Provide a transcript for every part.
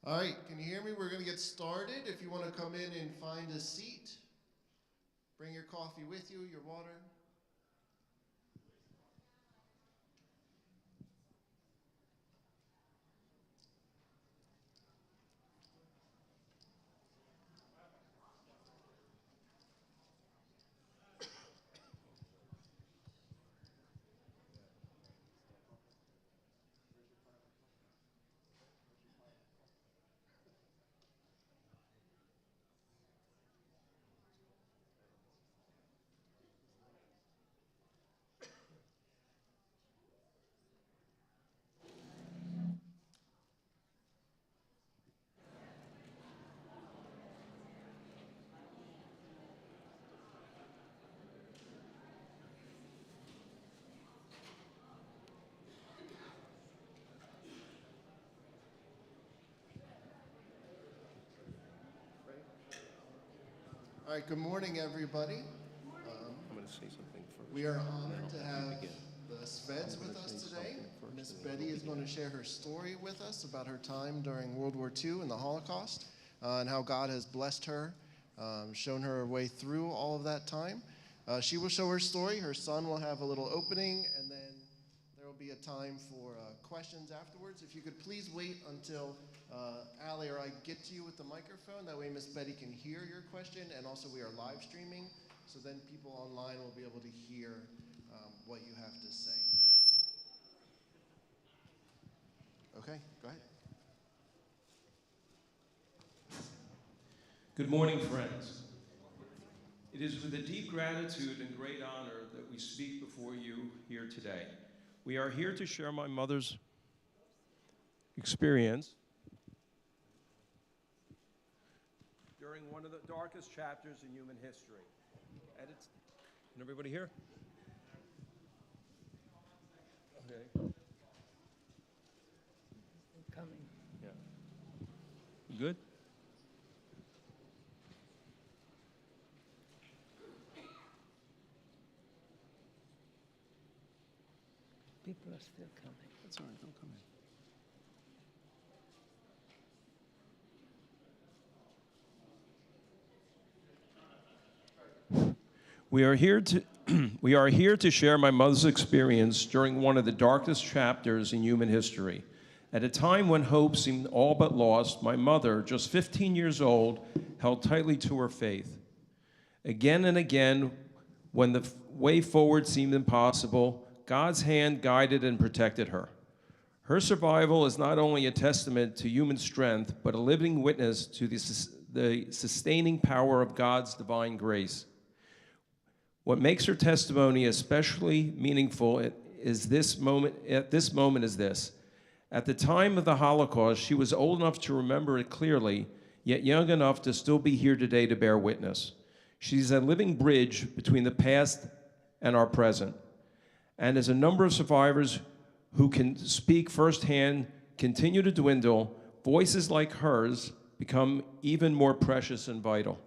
All right, can you hear me? We're going to get started. If you want to come in and find a seat, bring your coffee with you, your water. All right, good morning, everybody. I'm going to say something first. We are honored to have the Sveds with us today. Miss Betty is going to share her story with us about her time during World War II and the Holocaust, and how God has blessed her, shown her a way through all of that time. She will show her story. Her son will have a little opening, and then there will be a time for questions afterwards. If you could please wait until Allie or I get to you with the microphone. That way Miss Betty can hear your question, and also we are live streaming, so then people online will be able to hear what you have to say. Okay, go ahead. Good morning, friends. It is with a deep gratitude and great honor that we speak before you here today. We are here to share my mother's experience during one of the darkest chapters in human history. Can everybody hear? Okay. Coming. Yeah. You good? People are still coming. That's all right, they'll come in. We are here to share my mother's experience during one of the darkest chapters in human history. At a time when hope seemed all but lost, my mother, just 15 years old, held tightly to her faith. Again and again, when the way forward seemed impossible, God's hand guided and protected her. Her survival is not only a testament to human strength, but a living witness to the sustaining power of God's divine grace. What makes her testimony especially meaningful is at this moment is this. At the time of the Holocaust, she was old enough to remember it clearly, yet young enough to still be here today to bear witness. She's a living bridge between the past and our present. And as a number of survivors who can speak firsthand continue to dwindle, voices like hers become even more precious and vital.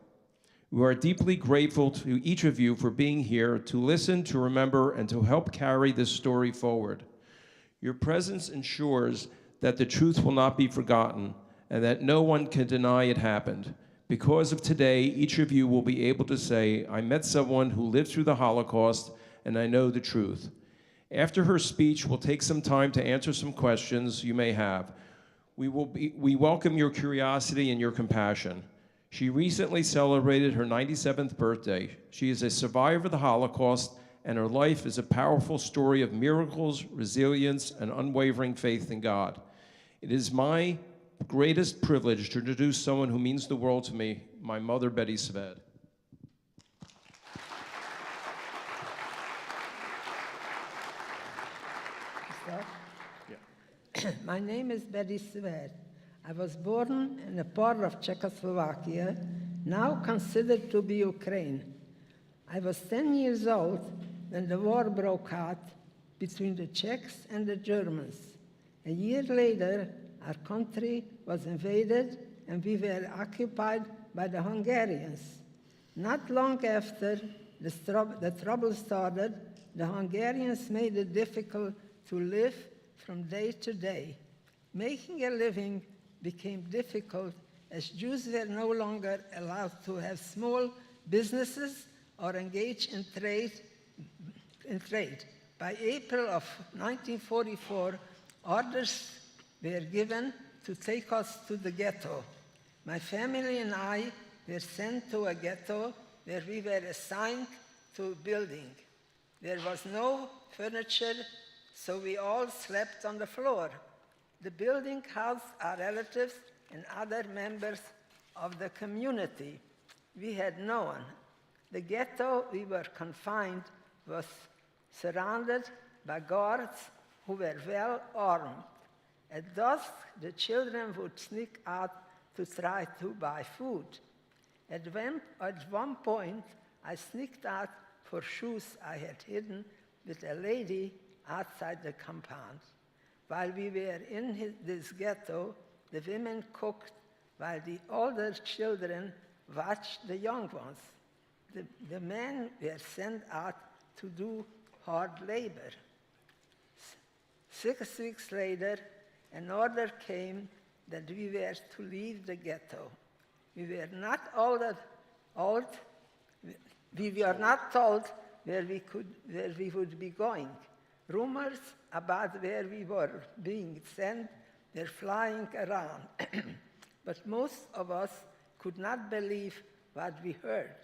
We are deeply grateful to each of you for being here to listen, to remember, and to help carry this story forward. Your presence ensures that the truth will not be forgotten and that no one can deny it happened. Because of today, each of you will be able to say, I met someone who lived through the Holocaust and I know the truth. After her speech, we'll take some time to answer some questions you may have. We welcome your curiosity and your compassion. She recently celebrated her 97th birthday. She is a survivor of the Holocaust, and her life is a powerful story of miracles, resilience, and unwavering faith in God. It is my greatest privilege to introduce someone who means the world to me, my mother, Betty Sved. My name is Betty Sved. I was born in a part of Czechoslovakia, now considered to be Ukraine. I was 10 years old when the war broke out between the Czechs and the Germans. A year later, our country was invaded and we were occupied by the Hungarians. Not long after the trouble started, the Hungarians made it difficult to live from day to day. Making a living became difficult as Jews were no longer allowed to have small businesses or engage in trade. By April of 1944, orders were given to take us to the ghetto. My family and I were sent to a ghetto where we were assigned to a building. There was no furniture, so we all slept on the floor. The building housed our relatives and other members of the community. We had no one. The ghetto we were confined was surrounded by guards who were well armed. At dusk, the children would sneak out to try to buy food. At one point, I sneaked out for shoes I had hidden with a lady outside the compound. While we were in this ghetto, the women cooked while the older children watched the young ones. The men were sent out to do hard labor. 6 weeks later, an order came that we were to leave the ghetto. We were not told where we would be going. Rumors about where we were being sent were flying around, but most of us could not believe what we heard.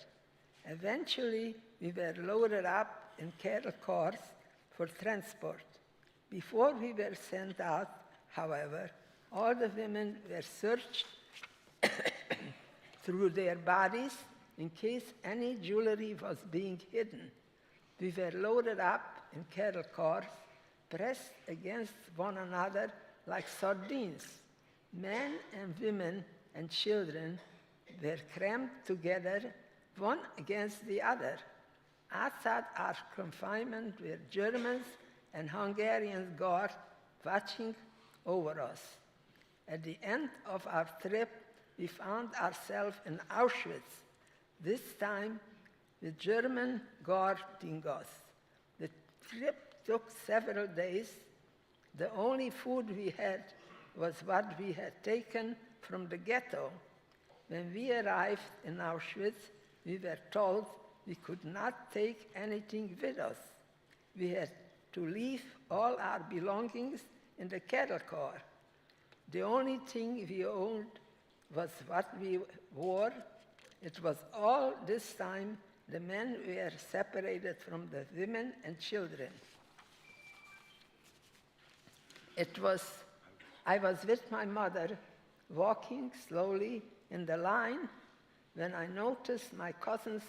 Eventually, we were loaded up in cattle cars for transport. Before we were sent out, however, all the women were searched through their bodies in case any jewelry was being hidden. We were loaded up in cattle cars, pressed against one another like sardines. Men and women and children were crammed together, one against the other. Outside our confinement were Germans and Hungarian guards watching over us. At the end of our trip, we found ourselves in Auschwitz, this time with German guarding us. The trip took several days. The only food we had was what we had taken from the ghetto. When we arrived in Auschwitz, we were told we could not take anything with us. We had to leave all our belongings in the cattle car. The only thing we owned was what we wore. It was all this time the men were separated from the women and children. I was with my mother, walking slowly in the line, when I noticed my cousins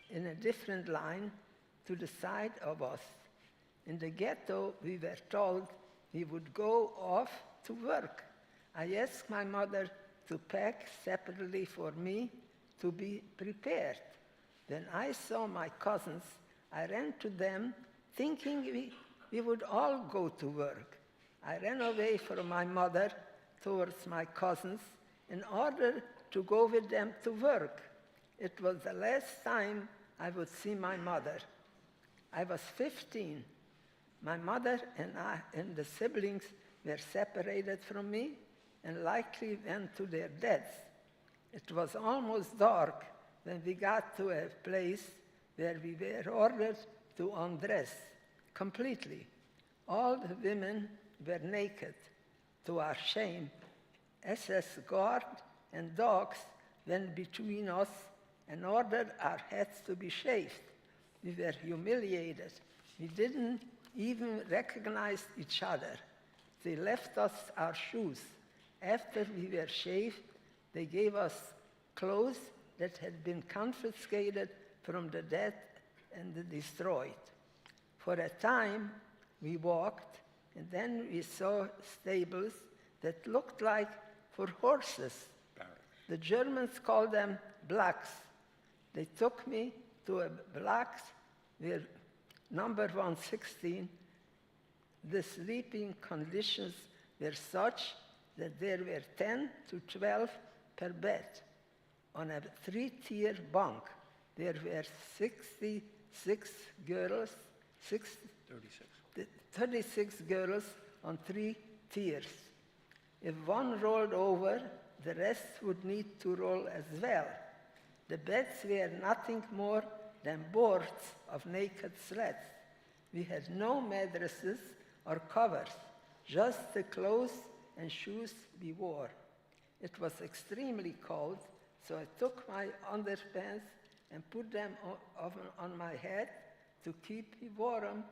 in a different line to the side of us. In the ghetto, we were told we would go off to work. I asked my mother to pack separately for me to be prepared. When I saw my cousins, I ran to them, thinking we would all go to work. I ran away from my mother towards my cousins in order to go with them to work. It was the last time I would see my mother. I was 15. My mother and I and the siblings were separated from me and likely went to their deaths. It was almost dark when we got to a place where we were ordered to undress completely. All the women were naked. To our shame, SS guard and dogs went between us and ordered our heads to be shaved. We were humiliated. We didn't even recognize each other. They left us our shoes. After we were shaved, they gave us clothes that had been confiscated from the dead and destroyed. For a time, we walked, and then we saw stables that looked like for horses. Barracks. The Germans called them blocks. They took me to a blocks where number 116, the sleeping conditions were such that there were 10 to 12 per bed. On a 3-tier bunk, there were 66 girls, 36 girls on 3 tiers. If one rolled over, the rest would need to roll as well. The beds were nothing more than boards of naked sleds. We had no mattresses or covers, just the clothes and shoes we wore. It was extremely cold, so I took my underpants and put them on my head to keep me warm.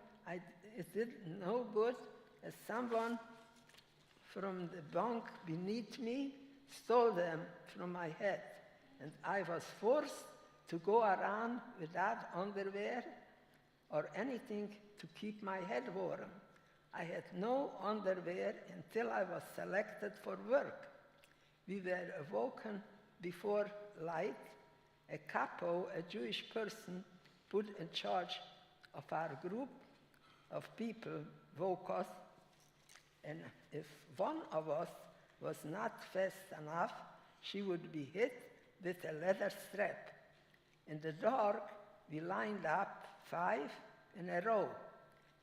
It did no good, as someone from the bunk beneath me stole them from my head, and I was forced to go around without underwear or anything to keep my head warm. I had no underwear until I was selected for work. We were awoken before light. A capo, a Jewish person put in charge of our group of people, woke us, and if one of us was not fast enough, she would be hit with a leather strap. In the dark, we lined up 5 in a row,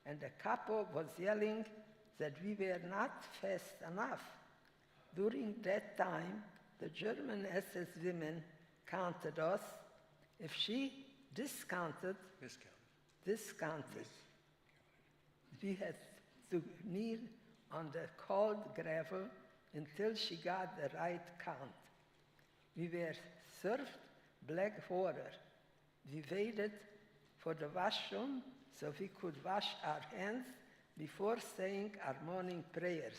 and the capo was yelling that we were not fast enough. During that time, the German SS women counted us. If she discounted, we had to kneel on the cold gravel until she got the right count. We were served black water. We waited for the washroom so we could wash our hands before saying our morning prayers,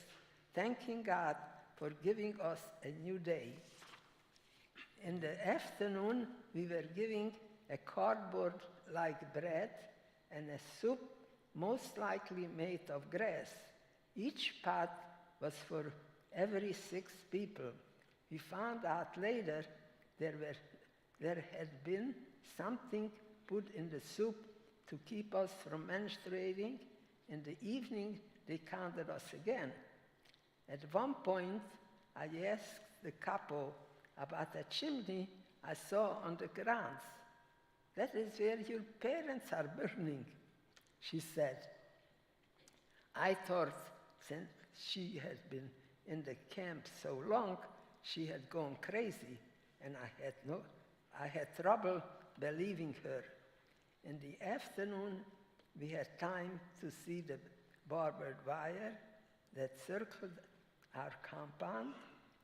thanking God for giving us a new day. In the afternoon, we were giving a cardboard-like bread and a soup most likely made of grass. Each pot was for every 6 people. We found out later there had been something put in the soup to keep us from menstruating. In the evening, they counted us again. At one point, I asked the capo about a chimney I saw on the grounds. That is where your parents are burning, she said. I thought since she had been in the camp so long, she had gone crazy, and I had trouble believing her. In the afternoon, we had time to see the barbed wire that circled our compound.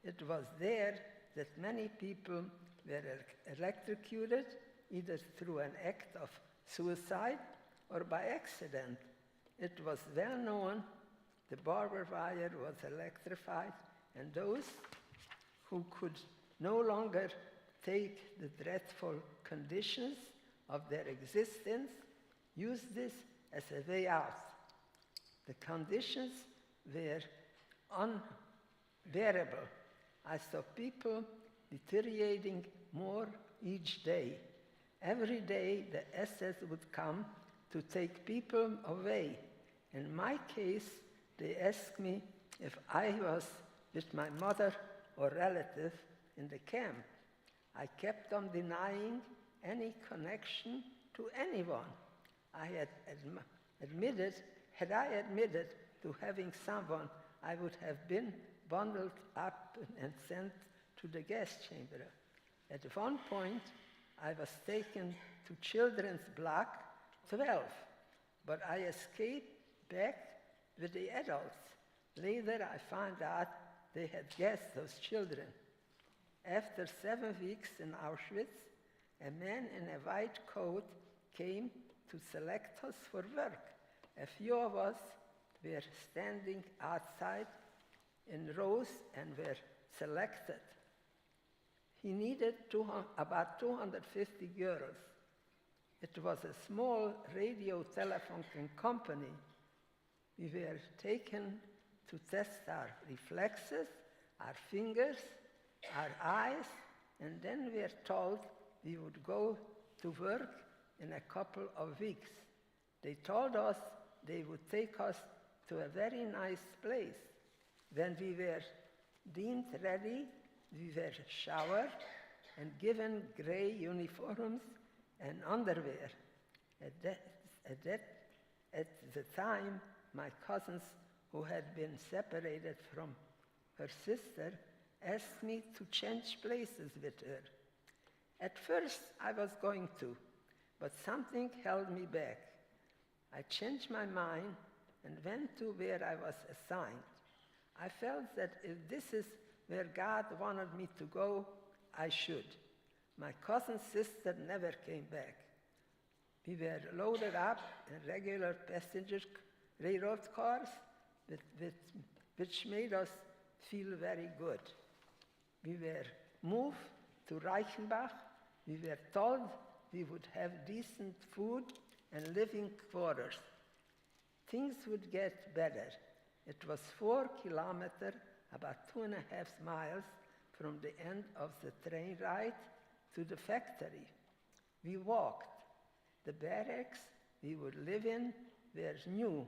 It was there that many people were electrocuted, either through an act of suicide or by accident. It was well known the barbed wire was electrified, and those who could no longer take the dreadful conditions of their existence used this as a way out. The conditions were unbearable. I saw people deteriorating more each day. Every day, the SS would come to take people away. In my case, they asked me if I was with my mother or relative in the camp. I kept on denying any connection to anyone. Had I admitted to having someone, I would have been bundled up and sent to the gas chamber. At one point, I was taken to children's block 12, but I escaped back with the adults. Later, I found out they had gassed those children. After 7 weeks in Auschwitz, a man in a white coat came to select us for work. A few of us were standing outside in rows and were selected. He needed about 250 girls. It was a small radio telephone company. We were taken to test our reflexes, our fingers, our eyes, and then we were told we would go to work in a couple of weeks. They told us they would take us to a very nice place. When we were deemed ready, we were showered and given gray uniforms and underwear. At the time, my cousins who had been separated from her sister, asked me to change places with her. At first, I was going to, but something held me back. I changed my mind and went to where I was assigned. I felt that if this is where God wanted me to go, I should. My cousin's sister never came back. We were loaded up in regular passenger railroad cars, which made us feel very good. We were moved to Reichenbach. We were told we would have decent food and living quarters. Things would get better. It was 4 kilometers, about 2.5 miles from the end of the train ride to the factory. We walked. The barracks we would live in were new.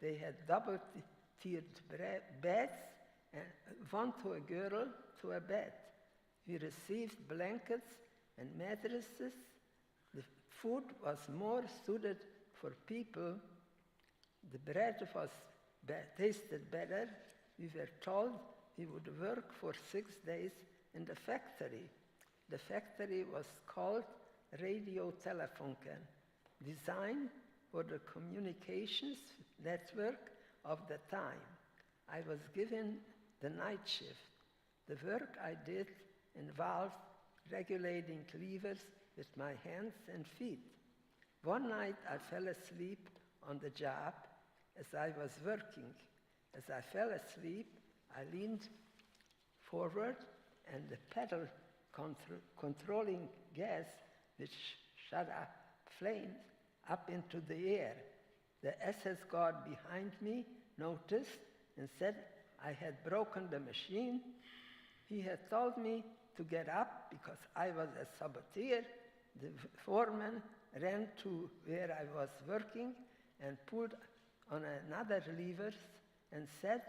They had double-tiered beds, and one to a girl to a bed. We received blankets and mattresses. The food was more suited for people. The bread tasted better. We were told we would work for 6 days in the factory. The factory was called Radio Telefunken, designed for the communications network of the time. I was given the night shift. The work I did involved regulating levers with my hands and feet. One night I fell asleep on the job as I was working. As I fell asleep, I leaned forward and the pedal controlling gas, which shot up flames up into the air. The SS guard behind me noticed and said I had broken the machine. He had told me to get up because I was a saboteur. The foreman ran to where I was working and pulled on another lever and said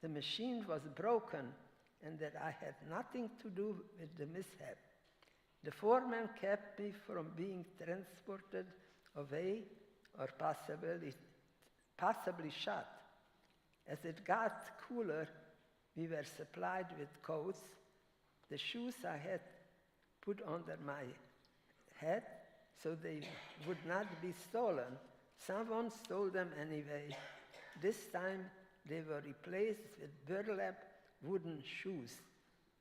the machine was broken and that I had nothing to do with the mishap. The foreman kept me from being transported away or possibly shot. As it got cooler, we were supplied with coats. The shoes I had put under my head so they would not be stolen. Someone stole them anyway. This time they were replaced with burlap wooden shoes.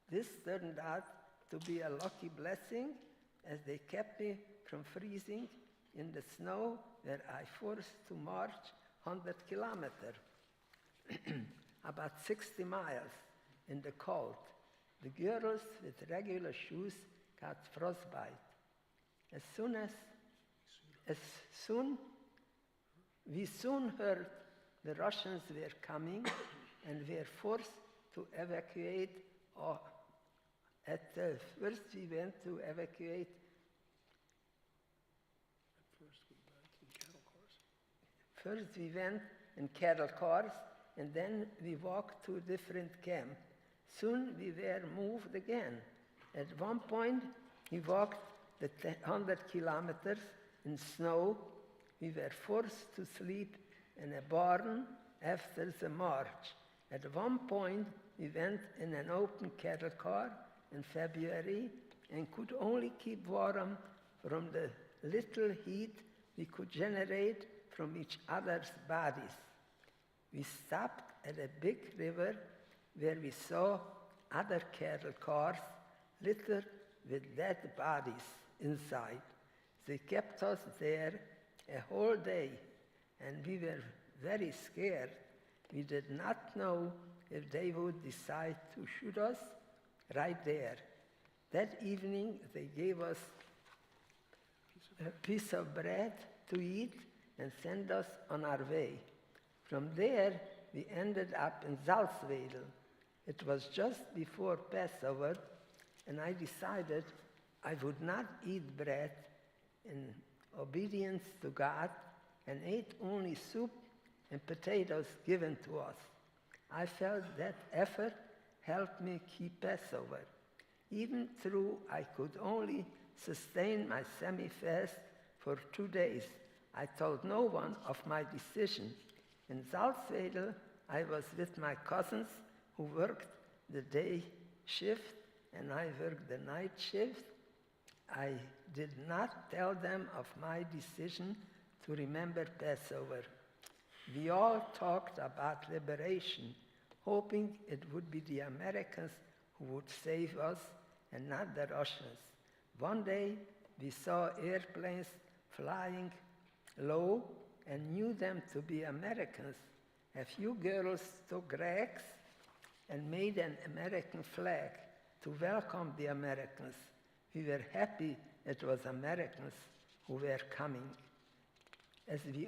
This turned out to be a lucky blessing as they kept me from freezing in the snow where I forced to march 100 kilometers, about 60 miles in the cold. The girls with regular shoes got frostbite. We soon heard the Russians were coming and were forced to evacuate. At first we went to evacuate. First we went in cattle cars, and then we walked to different camps. Soon we were moved again. At one point, we walked the 100 kilometers in snow. We were forced to sleep in a barn after the march. At one point, we went in an open cattle car in February and could only keep warm from the little heat we could generate from each other's bodies. We stopped at a big river where we saw other cattle cars littered with dead bodies inside. They kept us there a whole day, and we were very scared. We did not know if they would decide to shoot us right there. That evening, they gave us a piece of bread to eat and sent us on our way. From there, we ended up in Salzwedel. It was just before Passover, and I decided I would not eat bread in obedience to God and ate only soup and potatoes given to us. I felt that effort helped me keep Passover. Even though I could only sustain my semi-fast for 2 days, I told no one of my decision. In Salzwedel, I was with my cousins who worked the day shift and I worked the night shift. I did not tell them of my decision to remember Passover. We all talked about liberation, hoping it would be the Americans who would save us and not the Russians. One day, we saw airplanes flying low and knew them to be Americans. A few girls took rags and made an American flag to welcome the Americans. We were happy it was Americans who were coming. As we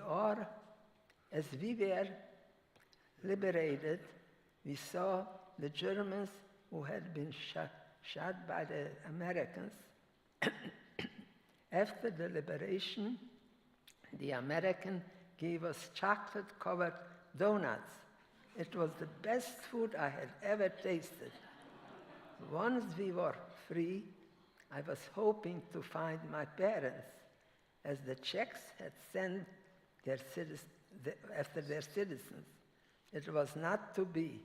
were liberated, we saw the Germans who had been shot by the Americans. After the liberation, the American gave us chocolate-covered donuts. It was the best food I had ever tasted. Once we were free, I was hoping to find my parents, as the Czechs had sent after their citizens. It was not to be.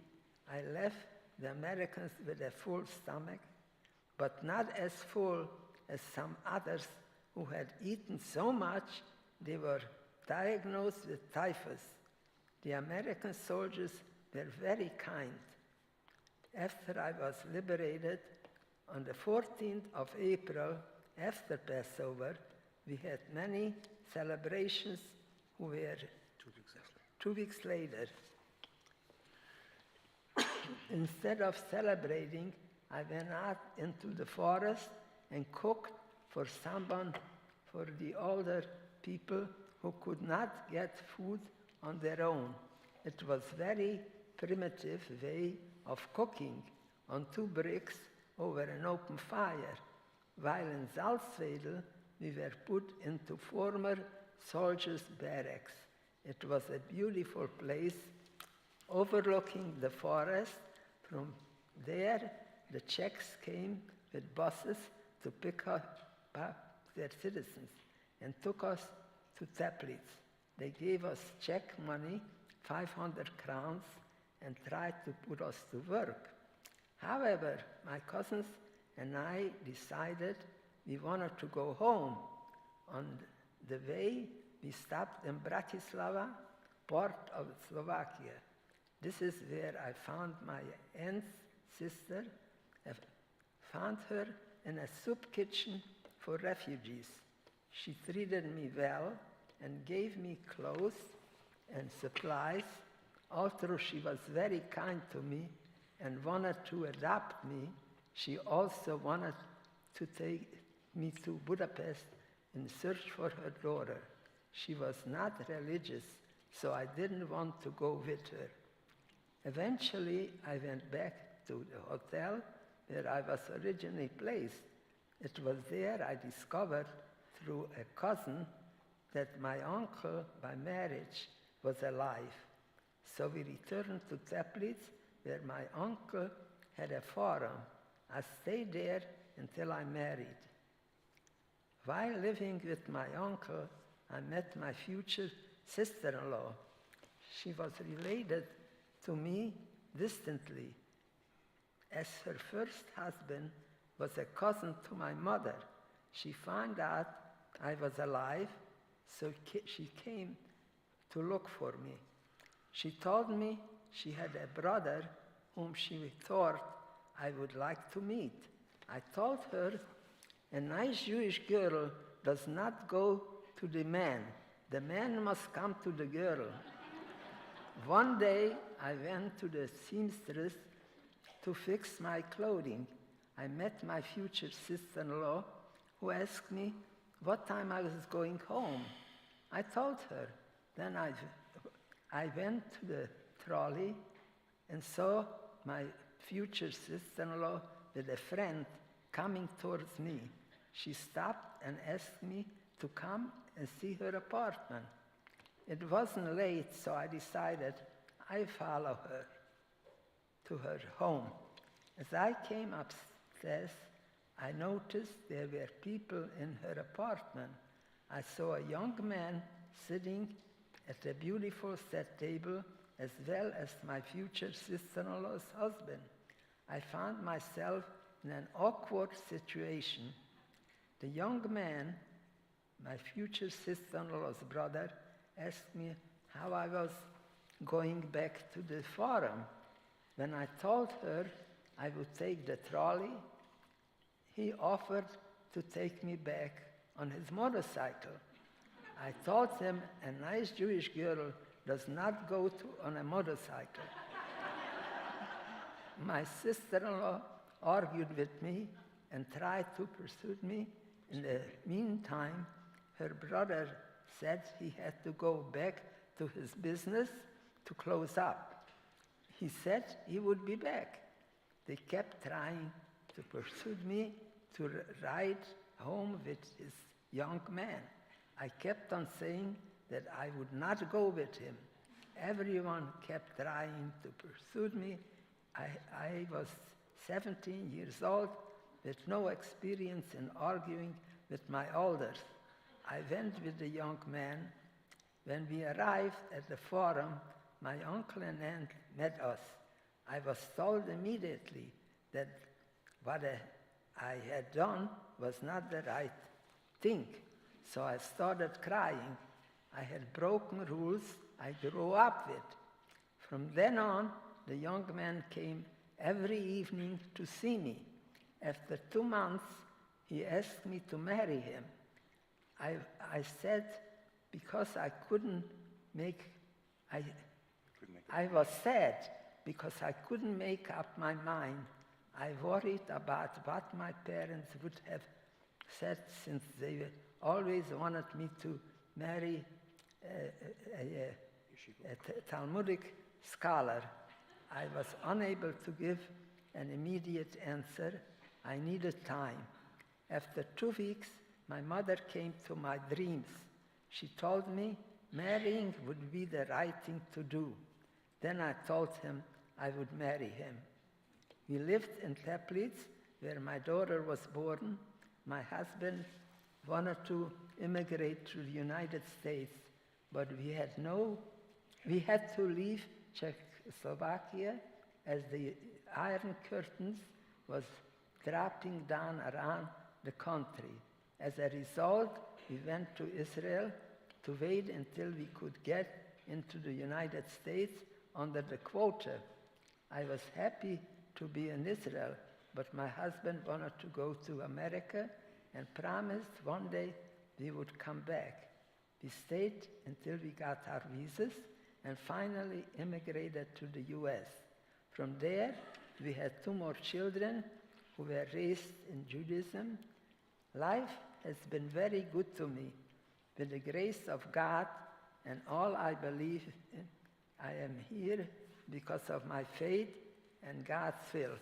I left the Americans with a full stomach, but not as full as some others who had eaten so much they were diagnosed with typhus. The American soldiers were very kind. After I was liberated, on the 14th of April, after Passover, we had many celebrations who were 2 weeks later. Instead of celebrating, I went out into the forest and cooked for someone, for the older people who could not get food on their own. It was very primitive way of cooking on 2 bricks over an open fire, while in Salzwedel we were put into former soldiers' barracks. It was a beautiful place overlooking the forest. From there, the Czechs came with buses to pick up their citizens and took us to Teplitz. They gave us Czech money, 500 crowns, and tried to put us to work. However, my cousins and I decided we wanted to go home. On the way, we stopped in Bratislava, port of Slovakia. This is where I found my aunt's sister. I found her in a soup kitchen for refugees. She treated me well and gave me clothes and supplies. Although she was very kind to me and wanted to adopt me, she also wanted to take me to Budapest in search for her daughter. She was not religious, so I didn't want to go with her. Eventually, I went back to the hotel where I was originally placed. It was there I discovered through a cousin that my uncle by marriage was alive. So we returned to Teplitz, where my uncle had a farm. I stayed there until I married. While living with my uncle, I met my future sister-in-law. She was related to me distantly, as her first husband was a cousin to my mother. She found out I was alive, so she came to look for me. She told me she had a brother whom she thought I would like to meet. I told her a nice Jewish girl does not go to the man. The man must come to the girl. One day, I went to the seamstress to fix my clothing. I met my future sister-in-law, who asked me what time I was going home. I told her. Then I went to the trolley and saw my future sister-in-law with a friend coming towards me. She stopped and asked me to come and see her apartment. It wasn't late, so I decided I'd follow her to her home. As I came upstairs, I noticed there were people in her apartment. I saw a young man sitting at a beautiful set table, as well as my future sister-in-law's husband. I found myself in an awkward situation. The young man, my future sister-in-law's brother, asked me how I was going back to the forum. When I told her I would take the trolley, he offered to take me back on his motorcycle. I told him a nice Jewish girl does not go on a motorcycle. My sister-in-law argued with me and tried to pursue me. In the meantime, her brother said he had to go back to his business to close up. He said he would be back. They kept trying to pursue me to ride home with his young man. I kept on saying that I would not go with him. Everyone kept trying to pursue me. I was 17 years old with no experience in arguing with my elders. I went with the young man. When we arrived at the forum, my uncle and aunt met us. I was told immediately that what I had done was not the right thing. So I started crying. I had broken rules I grew up with. From then on, the young man came every evening to see me. After 2 months, he asked me to marry him. I said, because I couldn't make, I was sad because I couldn't make up my mind. I worried about what my parents would have said, since they always wanted me to marry a Talmudic scholar. I was unable to give an immediate answer. I needed time. After 2 weeks, my mother came to my dreams. She told me marrying would be the right thing to do. Then I told him I would marry him. We lived in Teplitz, where my daughter was born. My husband wanted to immigrate to the United States, but we had to leave Czechoslovakia as the Iron Curtains was dropping down around the country. As a result, we went to Israel to wait until we could get into the United States under the quota. I was happy to be in Israel, but my husband wanted to go to America and promised one day we would come back. We stayed until we got our visas and finally immigrated to the US. From there, we had 2 more children who were raised in Judaism. Life has been very good to me. With the grace of God and all I believe in, I am here because of my faith and God's will.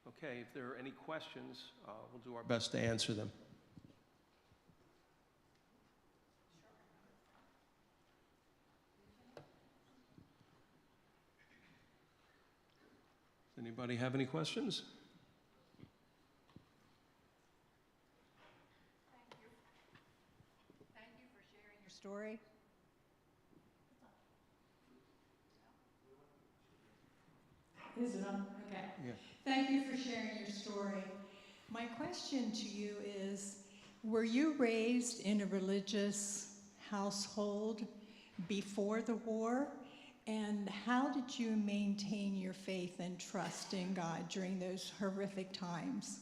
Okay, if there are any questions, we'll do our best to answer them. Does anybody have any questions? Thank you for sharing your story. Is it on? Okay. Yeah. Thank you for sharing your story. My question to you is, were you raised in a religious household before the war? And how did you maintain your faith and trust in God during those horrific times?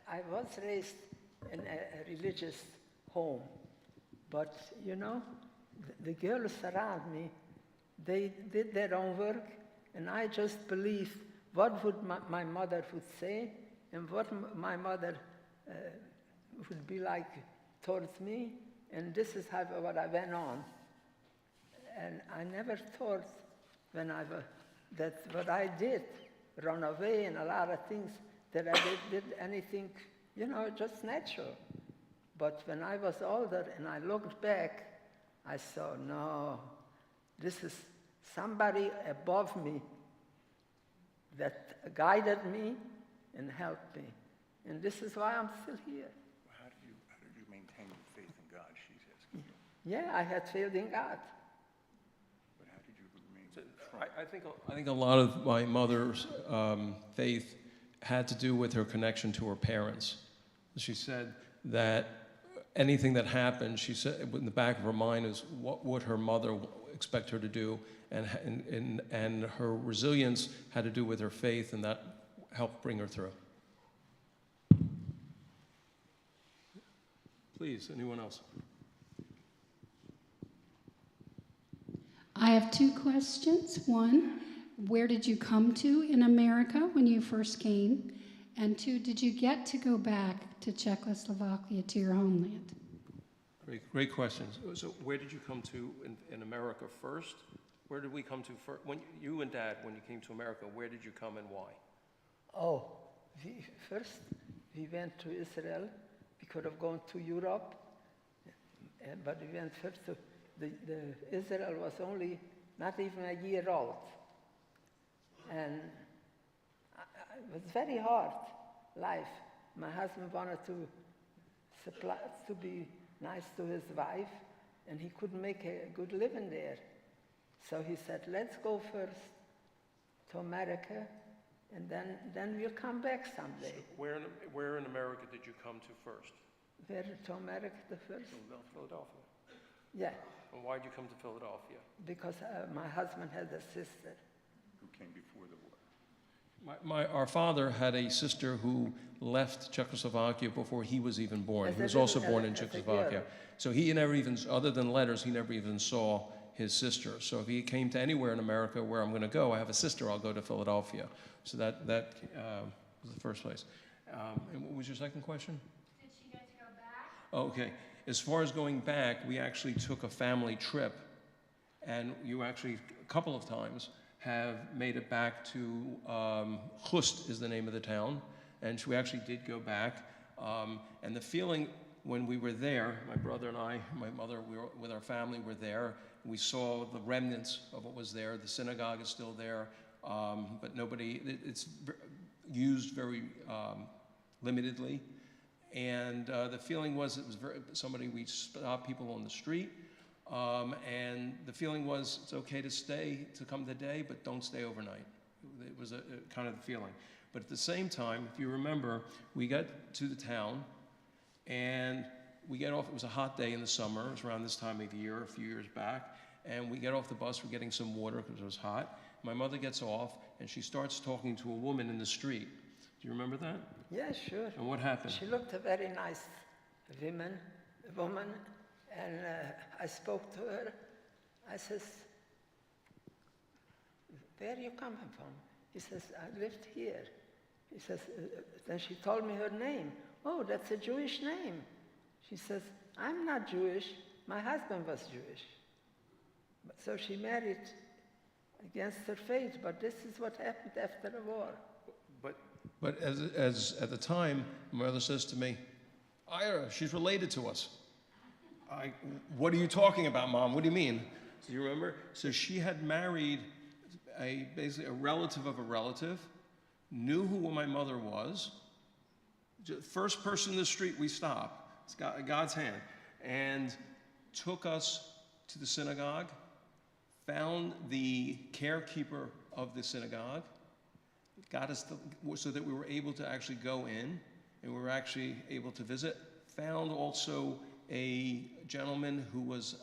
I was raised in a religious home, but you know, the girls around me, they did their own work, and I just believed what would my mother would say and what my mother would be like towards me, and this is what I went on. And I never thought that what I did, run away and a lot of things, that I did anything, you know, just natural. But when I was older and I looked back, I saw, no, this is somebody above me that guided me and helped me. And this is why I'm still here. How did you maintain your faith in God, she's asking. Yeah, I had faith in God. But how did you remain strong? I think a lot of my mother's faith had to do with her connection to her parents. She said that anything that happened, she said in the back of her mind is what would her mother expect her to do, and her resilience had to do with her faith, and that helped bring her through. Please, anyone else? I have two questions. One, where did you come to in America when you first came? And two, did you get to go back to Czechoslovakia, to your homeland? Great questions. So where did you come to in America first? Where did we come to first? When you and Dad, when you came to America, where did you come and why? Oh, first we went to Israel. We could have gone to Europe, but we went first to Israel was only not even a year old. And it was very hard life. My husband wanted to be nice to his wife, and he couldn't make a good living there. So he said, let's go first to America, and then we'll come back someday. So where in America did you come to first? Where to America the first? Philadelphia. Yeah, And why did you come to Philadelphia? because my husband had a sister. Who came before the war? Our father had a sister who left Czechoslovakia before he was even born. As He a was also little- born in as a Czechoslovakia. girl. So he never even, other than letters, he never even saw his sister. So if he came to anywhere in America where I'm going to go, I have a sister, I'll go to Philadelphia. So that was the first place. And what was your second question? Did she get to go back? Oh, okay. As far as going back, we actually took a family trip, and you actually, a couple of times, have made it back to, Hust is the name of the town, and we actually did go back. And the feeling when we were there, my brother and I, my mother, we were with our family, were there. We saw the remnants of what was there. The synagogue is still there, but it's used very limitedly. And the feeling was it was somebody, we stopped people on the street, and the feeling was it's okay to stay, to come today, but don't stay overnight. It was a kind of the feeling. But at the same time, if you remember, we got to the town, and we get off, it was a hot day in the summer, it was around this time of the year, a few years back, and we get off the bus, we're getting some water because it was hot. My mother gets off, and she starts talking to a woman in the street. Do you remember that? Yeah, sure. And what happened? She looked a very nice woman, and I spoke to her. I says, where are you coming from? He says, I lived here. He says, then she told me her name. Oh, that's a Jewish name. She says, I'm not Jewish. My husband was Jewish. So she married against her faith, but this is what happened after the war. But as at the time, my mother says to me, Ira, she's related to us. What are you talking about, Mom? What do you mean? Do you remember? So she had married basically a relative of a relative, knew who my mother was. First person in the street we stop. It's God's hand. And took us to the synagogue, found the caretaker of the synagogue, got us so that we were able to actually go in, and we were actually able to visit. Found also a gentleman who was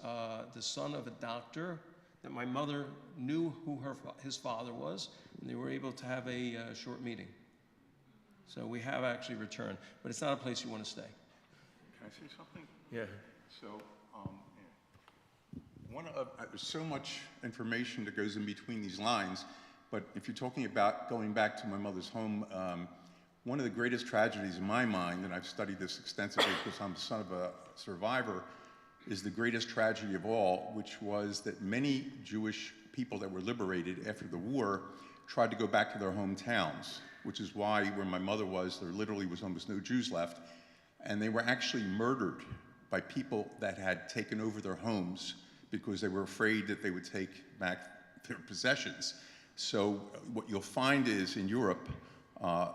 the son of a doctor that my mother knew who his father was, and they were able to have a short meeting. So we have actually returned, but it's not a place you want to stay. Can I say something? Yeah. So, there's so much information that goes in between these lines, but if you're talking about going back to my mother's home, one of the greatest tragedies in my mind, and I've studied this extensively because I'm the son of a survivor, is the greatest tragedy of all, which was that many Jewish people that were liberated after the war tried to go back to their hometowns, which is why where my mother was, there literally was almost no Jews left, and they were actually murdered by people that had taken over their homes because they were afraid that they would take back their possessions. So what you'll find is in Europe,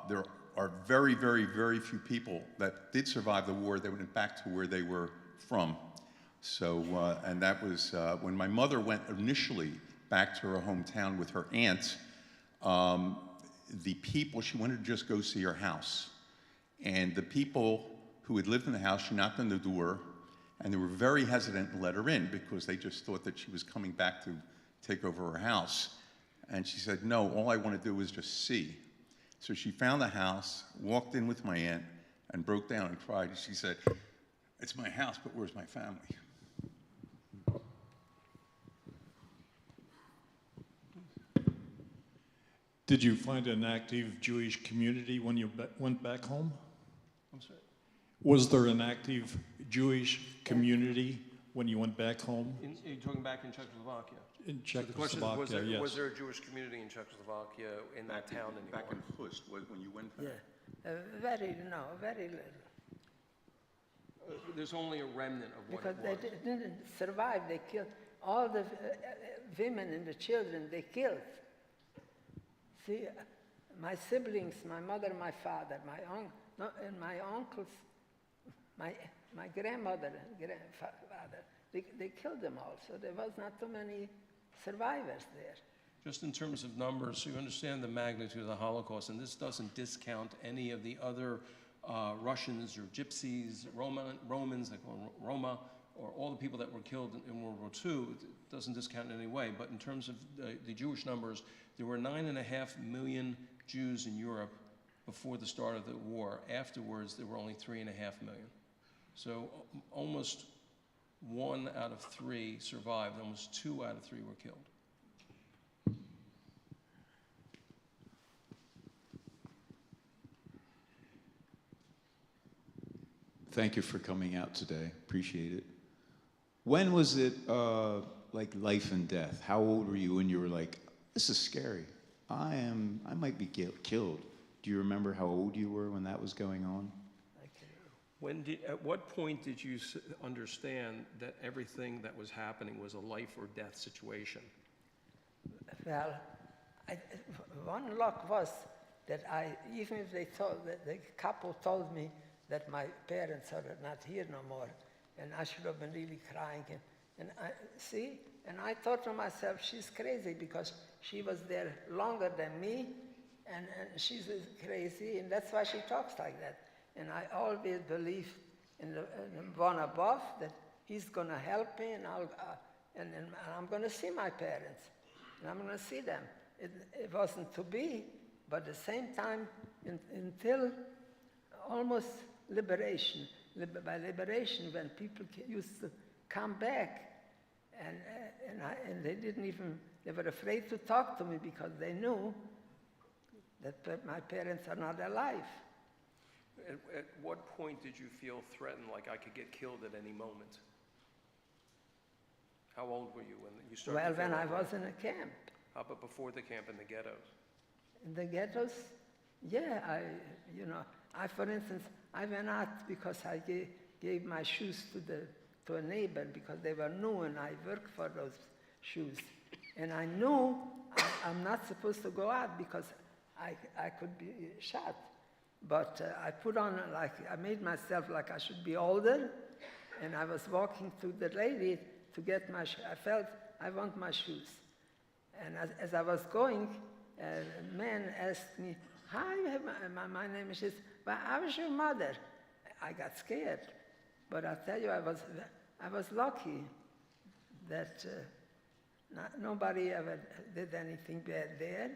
there are very, very, very few people that did survive the war that went back to where they were from. So, and that was when my mother went initially back to her hometown with her aunt, the people, she wanted to just go see her house. And the people who had lived in the house, she knocked on the door, and they were very hesitant to let her in because they just thought that she was coming back to take over her house. And she said, no, all I want to do is just see. So she found the house, walked in with my aunt, and broke down and cried. She said, it's my house, but where's my family? Did you find an active Jewish community when you went back home? I'm sorry? Was there an active Jewish community when you went back home? Are you talking back in Czechoslovakia? In So the question is, Czechoslovakia, yes. was there a Jewish community in Czechoslovakia in that town anymore? Back in Hust, when you went back. Yeah, very little. There's only a remnant of what Because it was. they didn't survive. They killed all the women and the children. They killed. See, my siblings, my mother, my father, and my uncles, my grandmother and grandfather, they killed them all. So there was not too many survivors there. Just in terms of numbers, so you understand the magnitude of the Holocaust, and this doesn't discount any of the other Russians or Gypsies, Romans, they call them Roma, or all the people that were killed in World War II. It doesn't discount in any way. But in terms of the Jewish numbers, there were 9.5 million Jews in Europe before the start of the war. Afterwards, there were only 3.5 million. So almost 1 out of 3 survived. Almost 2 out of 3 were killed. Thank you for coming out today. Appreciate it. When was it like life and death? How old were you when you were like, this is scary. I might be killed. Do you remember how old you were when that was going on? At what point did you understand that everything that was happening was a life or death situation? Well, one luck was that even if they told, the couple told me that my parents are not here no more, and I should have been really crying. And I thought to myself, she's crazy because she was there longer than me, and she's crazy, and that's why she talks like that. And I always believed in the one above, that he's going to help me, and I'm going to see my parents, and I'm going to see them. It wasn't to be, but at the same time, until almost liberation. By liberation, when people used to come back, and they didn't even, they were afraid to talk to me because they knew that my parents are not alive. At what point did you feel threatened, like I could get killed at any moment? How old were you when you started? Well, to feel when I that was way? in a camp. How about before the camp in the ghettos? In the ghettos, yeah, for instance, I went out because I gave my shoes to a neighbor because they were new and I worked for those shoes. And I knew I'm not supposed to go out because I could be shot. But I put on, I made myself like I should be older, and I was walking to the lady to get my shoes. I felt I want my shoes. And as I was going, a man asked me, hi, my name is, well, how is your mother? I got scared. But I tell you, I was lucky that nobody ever did anything bad there.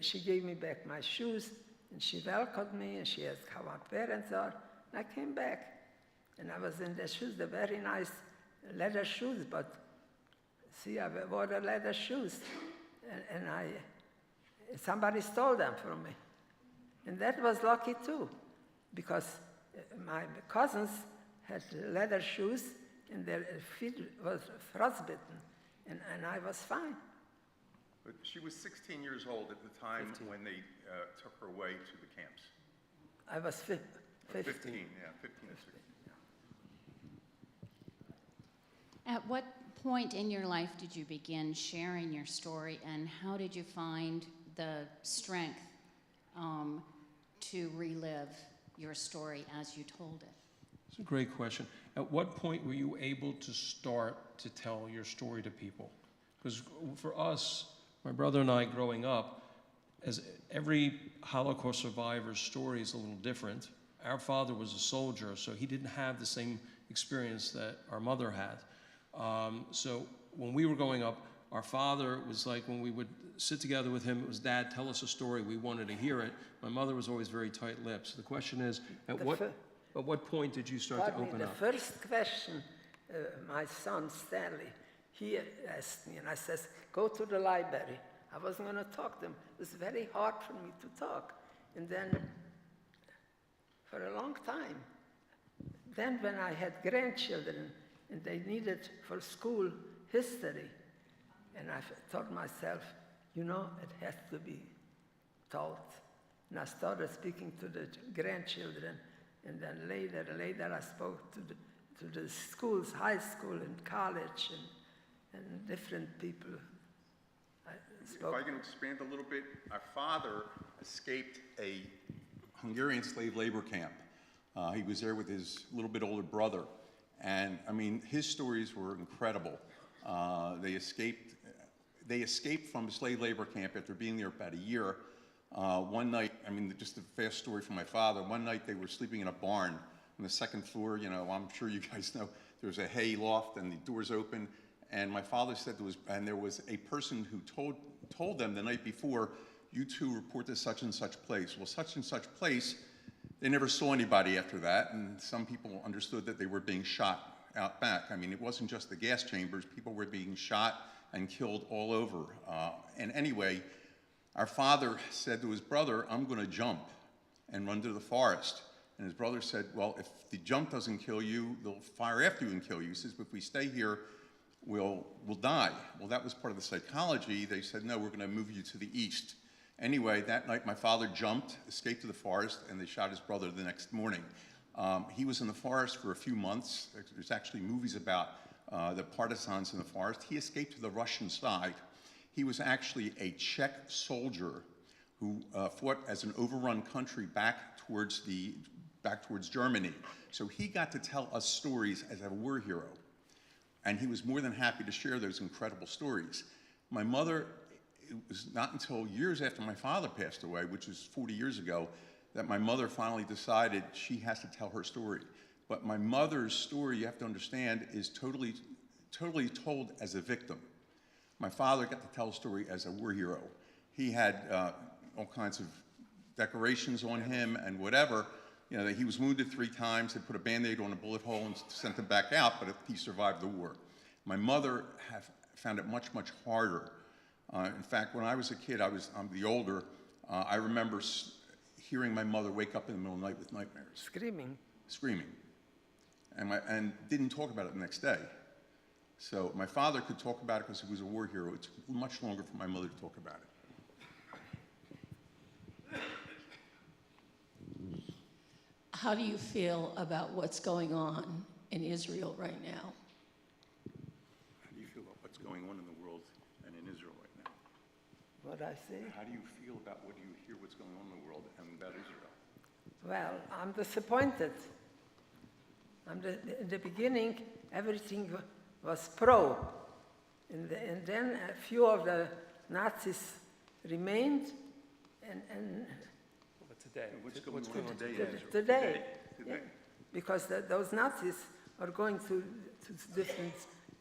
She gave me back my shoes, and she welcomed me, and she asked how my parents are. And I came back, and I was in the shoes, the very nice leather shoes, but see, I wore the leather shoes, and somebody stole them from me. And that was lucky too, because my cousins had leather shoes, and their feet was frostbitten, and I was fine. But she was 16 years old at the time 15. when they took her away to the camps. I was 15. 15, yeah, 15 or 16. At what point in your life did you begin sharing your story, and how did you find the strength to relive your story as you told it? It's a great question. At what point were you able to start to tell your story to people? Because for us, my brother and I growing up, as every Holocaust survivor's story is a little different. Our father was a soldier, so he didn't have the same experience that our mother had. So when we were growing up, our father was like, when we would sit together with him, it was, Dad, tell us a story. We wanted to hear it. My mother was always very tight-lipped. So the question is, at what point did you start to open up? The first question, my son Stanley, he asked me, and I says, go to the library. I wasn't going to talk to him. It was very hard for me to talk. And then, for a long time, then when I had grandchildren, and they needed for school history, and I thought myself, you know, it has to be taught. And I started speaking to the grandchildren, and then later I spoke to the schools, high school and college, and different people. If I can expand a little bit, our father escaped a Hungarian slave labor camp. He was there with his little bit older brother. And I mean, his stories were incredible. They escaped from a slave labor camp after being there about a year. One night, I mean, just a fast story from my father, one night they were sleeping in a barn on the second floor. You know, I'm sure you guys know, there was a hay loft and the doors open. And my father said there was a person who told them the night before, you two report to such and such place. Well, such and such place, they never saw anybody after that, and some people understood that they were being shot out back. I mean, it wasn't just the gas chambers, people were being shot and killed all over. And anyway, our father said to his brother, I'm gonna jump and run to the forest. And his brother said, well, if the jump doesn't kill you, they'll fire after you and kill you. He says, if we stay here, we'll die. Well, that was part of the psychology. They said, no, we're gonna move you to the east. Anyway, that night my father jumped, escaped to the forest, and they shot his brother the next morning. He was in the forest for a few months. There's actually movies about the partisans in the forest. He escaped to the Russian side. He was actually a Czech soldier who fought as an overrun country back towards Germany. So he got to tell us stories as a war hero. And he was more than happy to share those incredible stories. My mother, it was not until years after my father passed away, which was 40 years ago, that my mother finally decided she has to tell her story. But my mother's story, you have to understand, is totally told as a victim. My father got to tell a story as a war hero. He had all kinds of decorations on him and whatever. You know, he was wounded 3 times. They put a Band-Aid on a bullet hole and sent him back out, but he survived the war. My mother found it much, much harder. In fact, when I was a kid, I'm the older, I remember hearing my mother wake up in the middle of the night with nightmares. Screaming. And didn't talk about it the next day. So my father could talk about it because he was a war hero. It took much longer for my mother to talk about it. How do you feel about what's going on in Israel right now? How do you feel about what's going on in the world and in Israel right now? What I say? How do you feel about what you hear what's going on in the world and about Israel? Well, I'm disappointed. In the beginning, everything was pro. And then a few of the Nazis remained, and Today. What's going on today? Today. Yeah. Because those Nazis are going to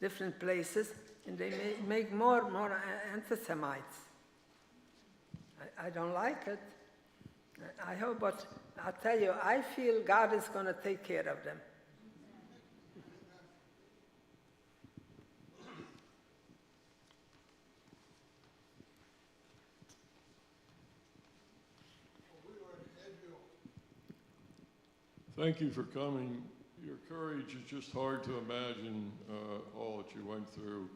different places, and they make more anti-Semites. I don't like it. I hope, but I'll tell you, I feel God is going to take care of them. Thank you for coming. Your courage is just hard to imagine all that you went through.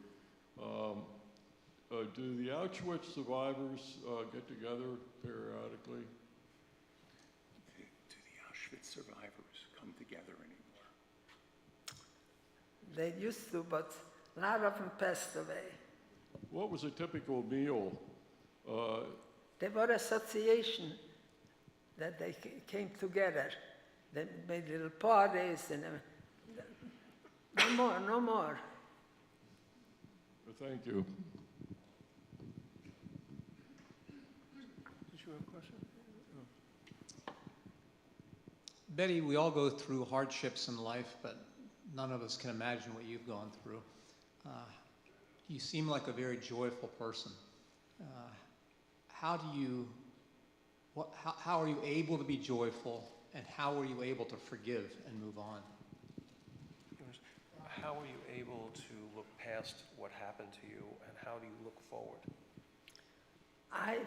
Do the Auschwitz survivors get together periodically? Do the Auschwitz survivors come together anymore? They used to, but a lot of them passed away. What was a typical meal? They were association. that they came together. They made little parties and no more. Thank you. Did you have a question? Betty, we all go through hardships in life, but none of us can imagine what you've gone through. You seem like a very joyful person. How are you able to be joyful, and how are you able to forgive and move on? How are you able to look past what happened to you, and how do you look forward? I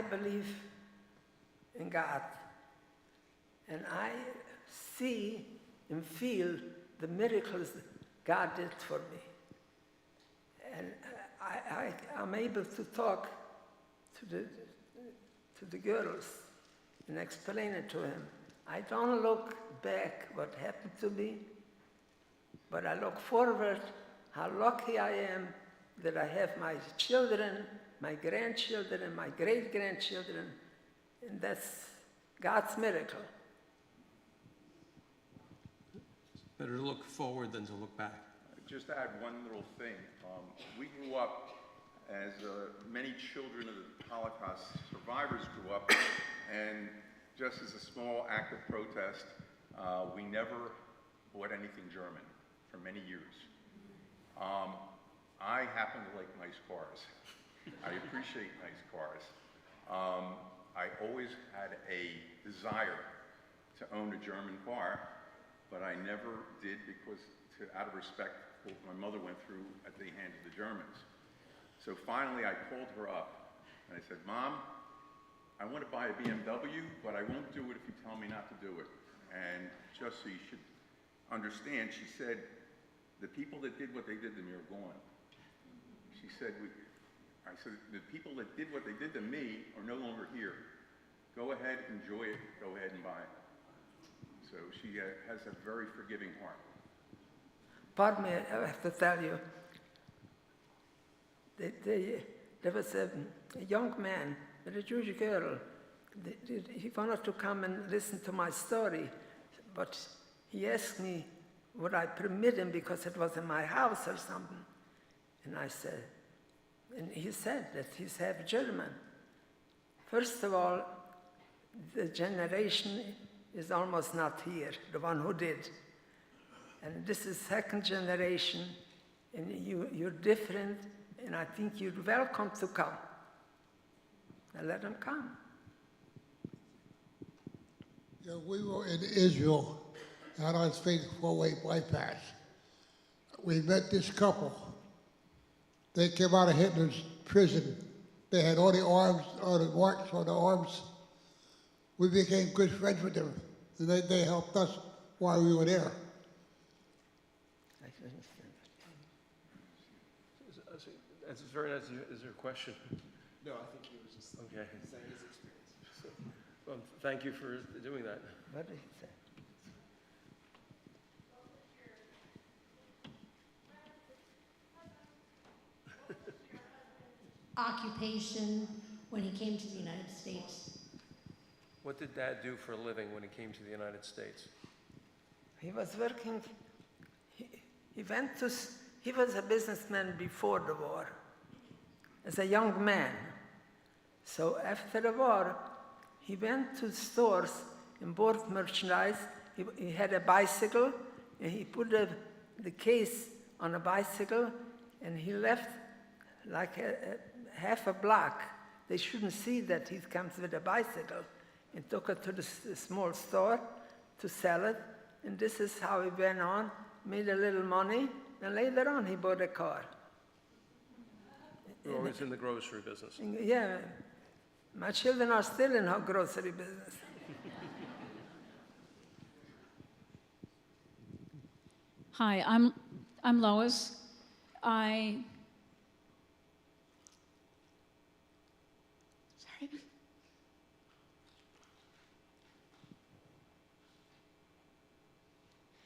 believe in God, and I see and feel the miracles God did for me. And I'm able to talk to the girls and explain it to him. I don't look back what happened to me, but I look forward how lucky I am that I have my children, my grandchildren, and my great-grandchildren, and that's God's miracle. Better to look forward than to look back. Just to add one little thing. We grew up as many children of the Holocaust survivors grew up, and just as a small act of protest, we never bought anything German for many years. I happen to like nice cars. I appreciate nice cars. I always had a desire to own a German car, but I never did because out of respect for what my mother went through at the hands of the Germans. So finally I called her up and I said, Mom, I want to buy a BMW, but I won't do it if you tell me not to do it. And just so you should understand, she said, the people that did what they did to me are gone. She said, I said, the people that did what they did to me are no longer here. Go ahead, enjoy it, go ahead and buy it. So she has a very forgiving heart. Pardon me, I have to tell you, there was a young man with a Jewish girl. He wanted to come and listen to my story, but he asked me would I permit him because it was in my house or something. And I said, and he said that he's half German. First of all, the generation is almost not here, the one who did. And this is second generation, and you're different, and I think you're welcome to come. Now let them come. Yeah, we were in Israel, out on Sved four-way bypass. We met this couple. They came out of Hitler's prison. They had all the arms, all the marks on the arms. We became good friends with them, and they helped us while we were there. That's very nice. Is there a question? No, I think he was just okay. saying his experience. So, well, thank you for doing that. What did he say? Occupation when he came to the United States. What did Dad do for a living when he came to the United States? He was working, he was a businessman before the war, as a young man. So after the war, he went to stores and bought merchandise. He had a bicycle, and he put the case on a bicycle, and he left like half a block. They shouldn't see that he comes with a bicycle, and took it to the small store to sell it. And this is how he went on, made a little money, and later on he bought a car. You're always in the grocery business. Yeah, my children are still in our grocery business. Hi, I'm Lois. Sorry.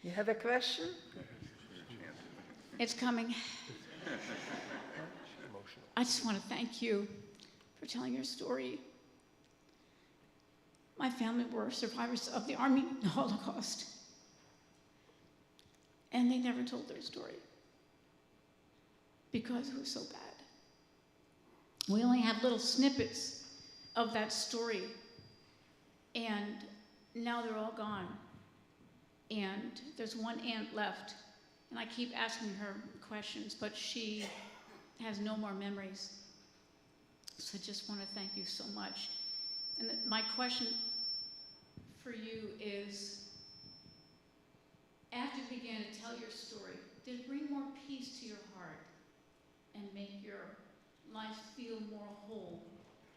You have a question? It's coming. I just want to thank you for telling your story. my family were survivors of the Armenian Holocaust. And they never told their story because it was so bad. We only have little snippets of that story, and now they're all gone. And there's one aunt left, and I keep asking her questions, but she has no more memories. So I just want to thank you so much. And my question for you is, after you began to tell your story, did it bring more peace to your heart and make your life feel more whole?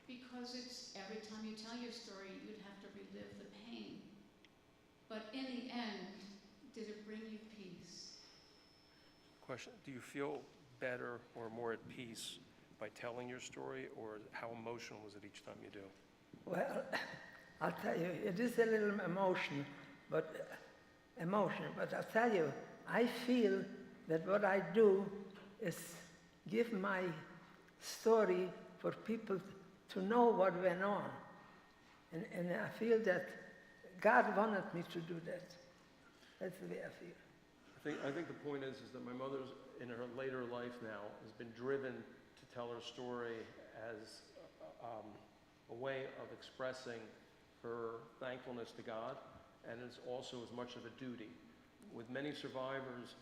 Because it's every time you tell your story, you'd have to relive the pain. But in the end, did it bring you peace? Question, do you feel better or more at peace by telling your story, or how emotional was it each time you do? Well, I'll tell you, it is a little emotion, but I'll tell you, I feel that what I do is give my story for people to know what went on. And I feel that God wanted me to do that. That's the way I feel. I think the point is that my mother's, in her later life now, has been driven to tell her story as a way of expressing her thankfulness to God, and it's also as much of a duty. With many survivors,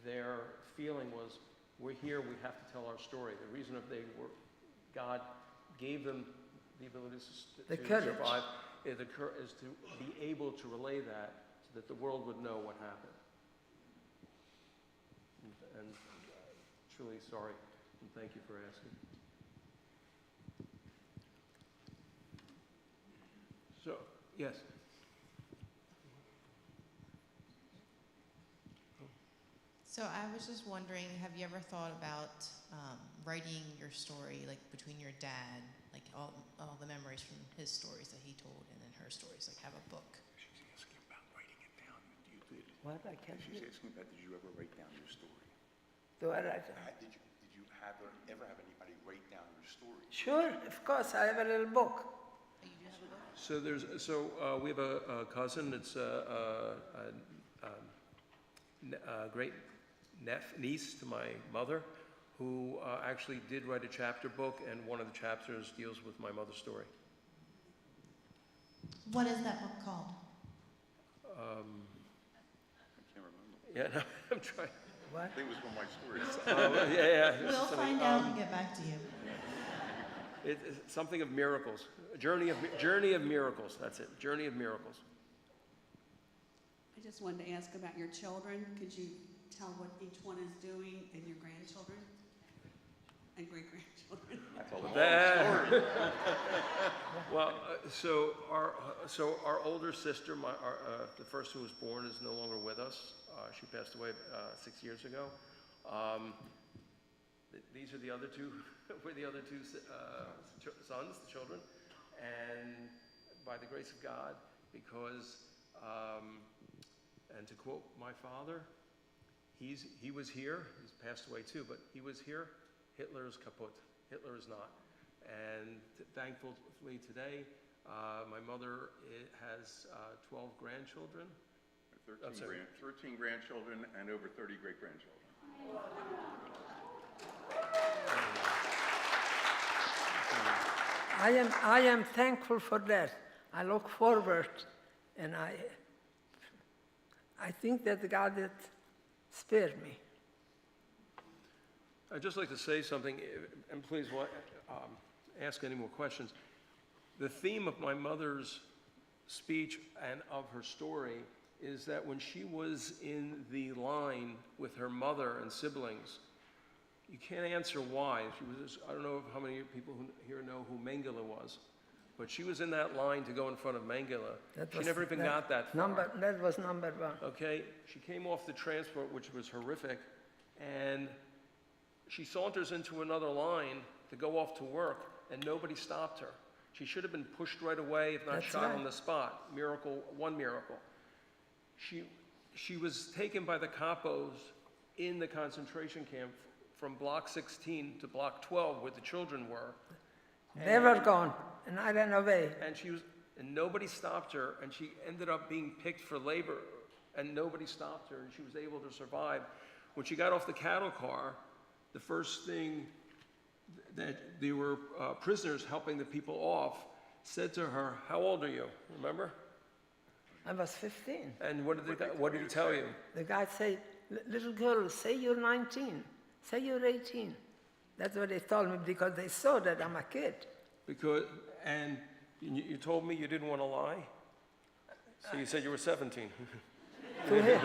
their feeling was, we're here, we have to tell our story. The reason God gave them the ability to survive is to be able to relay that so that the world would know what happened. And truly sorry, and thank you for asking. So, yes. So I was just wondering, have you ever thought about writing your story, like between your dad, like all the memories from his stories that he told, and then her stories, like have a book? She's asking about writing it down. You did. What? I can't She's hear. asking about, did you ever write down your story? Do I write down? Did you ever have anybody write down your story? Sure, of course, I have a little book. So we have a cousin that's a great niece to my mother, who actually did write a chapter book, and one of the chapters deals with my mother's story. What is that book called? I can't remember. Yeah, no, I'm trying. What? I think it was one of my stories. Yeah. We'll find out and get back to you. It's something of miracles. A journey of miracles. That's it. Journey of miracles. I just wanted to ask about your children. Could you tell what each one is doing, and your grandchildren and great-grandchildren? That's all the story. Well, so our older sister, the first who was born, is no longer with us. She passed away 6 years ago. These are the other two. We're the other two sons, the children, and by the grace of God, because, and to quote my father, he was here. He's passed away too, but he was here. Hitler is kaput. Hitler is not. And thankfully today, my mother has 12 grandchildren. 13 grandchildren and over 30 great-grandchildren. I am thankful for that. I look forward, and I think that God had spared me. I'd just like to say something, and please ask any more questions. The theme of my mother's speech and of her story is that when she was in the line with her mother and siblings, you can't answer why. She was, I don't know how many people here know who Mengele was, but she was in that line to go in front of Mengele. She never even got that far. That was number one. Okay, she came off the transport, which was horrific, and she saunters into another line to go off to work, and nobody stopped her. She should have been pushed right away, if not shot on the spot. One miracle. She was taken by the capos in the concentration camp from block 16 to block 12, where the children were. They were gone, and I ran away. And and nobody stopped her, and she ended up being picked for labor, and nobody stopped her, and she was able to survive. When she got off the cattle car, the first thing that there were prisoners helping the people off said to her, "How old are you?" Remember? I was 15. And what did he tell you? The guy said, "Little girl, say you're 19. Say you're 18. That's what they told me because they saw that I'm a kid. And you told me you didn't want to lie? So you said you were 17. To him.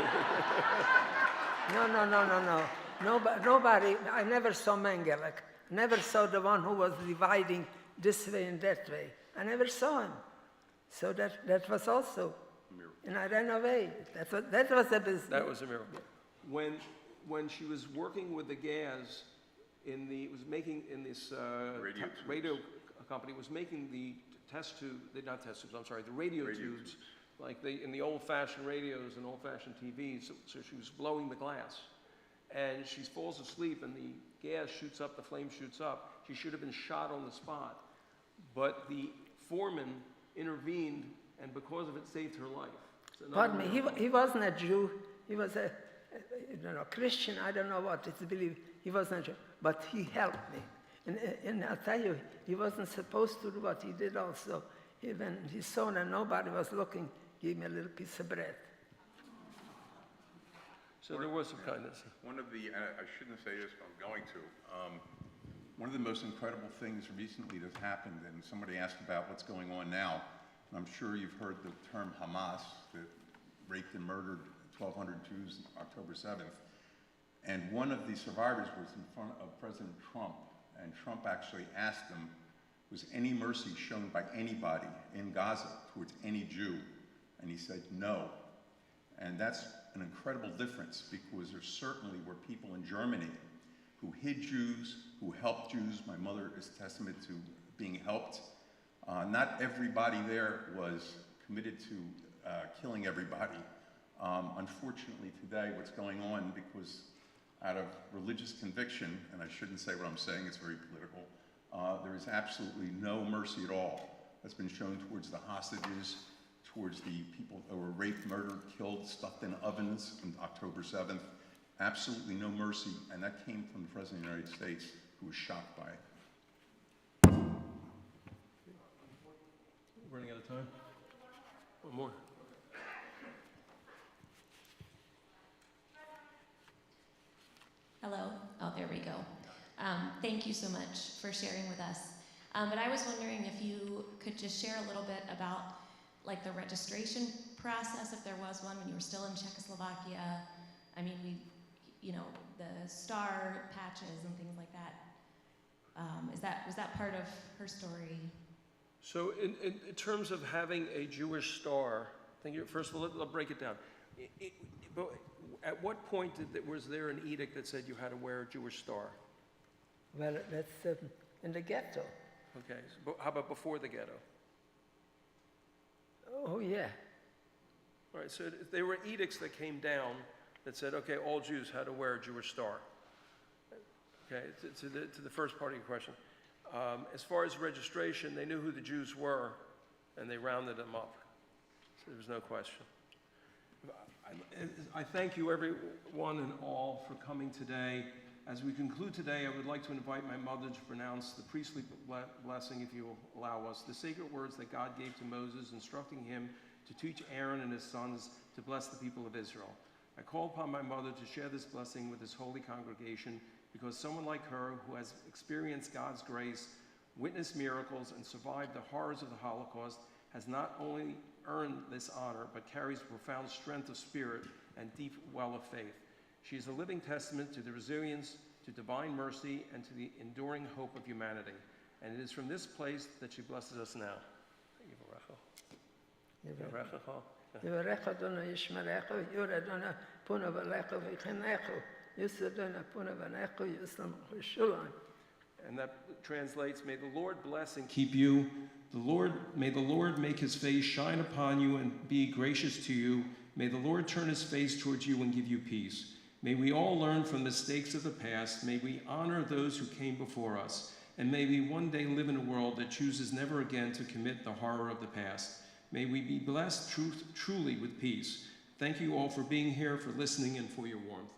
No. Nobody, I never saw Mengele. Never saw the one who was dividing this way and that way. I never saw him. So that was also, and I ran away. That was a business. That was a miracle. When she was working with the gas radio company was making the test tube, not test tubes, I'm sorry, the radio tubes, like in the old-fashioned radios and old-fashioned TVs. So she was blowing the glass, and she falls asleep, and the gas shoots up, the flame shoots up. She should have been shot on the spot, but the foreman intervened, and because of it, saved her life. Pardon me, he wasn't a Jew. He was a Christian, I don't know what it's believed. He wasn't a Jew, but he helped me. And I'll tell you, he wasn't supposed to do what he did also. When he saw that nobody was looking, he gave me a little piece of bread. So there was some kindness. One of the, I shouldn't say this, but I'm going to. One of the most incredible things recently that's happened, and somebody asked about what's going on now, and I'm sure you've heard the term Hamas, that raped and murdered 1,200 Jews October 7th. And one of the survivors was in front of President Trump, and Trump actually asked him, was any mercy shown by anybody in Gaza towards any Jew? And he said no. And that's an incredible difference, because there certainly were people in Germany who hid Jews, who helped Jews. My mother is testament to being helped. Not everybody there was committed to killing everybody. Unfortunately today, what's going on, because out of religious conviction, and I shouldn't say what I'm saying, it's very political, there is absolutely no mercy at all that's been shown towards the hostages, towards the people that were raped, murdered, killed, stuffed in ovens on October 7th. Absolutely no mercy, and that came from the President of the United States, who was shocked by it. We're running out of time. One more. Hello. Oh, there we go. Thank you so much for sharing with us. But I was wondering if you could just share a little bit about like the registration process, if there was one when you were still in Czechoslovakia. I mean, the star patches and things like that. Was that part of her story? So in terms of having a Jewish star, first of all, let's break it down. At what point was there an edict that said you had to wear a Jewish star? Well, that's in the ghetto. Okay, so how about before the ghetto? Oh, yeah. All right, so there were edicts that came down that said, okay, all Jews had to wear a Jewish star. Okay, to the first part of your question. As far as registration, they knew who the Jews were, and they rounded them up. So there was no question. I thank you, everyone and all, for coming today. As we conclude today, I would like to invite my mother to pronounce the priestly blessing, if you will allow us, the sacred words that God gave to Moses, instructing him to teach Aaron and his sons to bless the people of Israel. I call upon my mother to share this blessing with this holy congregation, because someone like her, who has experienced God's grace, witnessed miracles, and survived the horrors of the Holocaust, has not only earned this honor, but carries profound strength of spirit and deep well of faith. She is a living testament to the resilience, to divine mercy, and to the enduring hope of humanity. And it is from this place that she blesses us now. And that translates, may the Lord bless and keep you. May the Lord make his face shine upon you and be gracious to you. May the Lord turn his face towards you and give you peace. May we all learn from mistakes of the past. May we honor those who came before us. and may we one day live in a world that chooses never again to commit the horror of the past. May we be blessed truly with peace. Thank you all for being here, for listening, and for your warmth.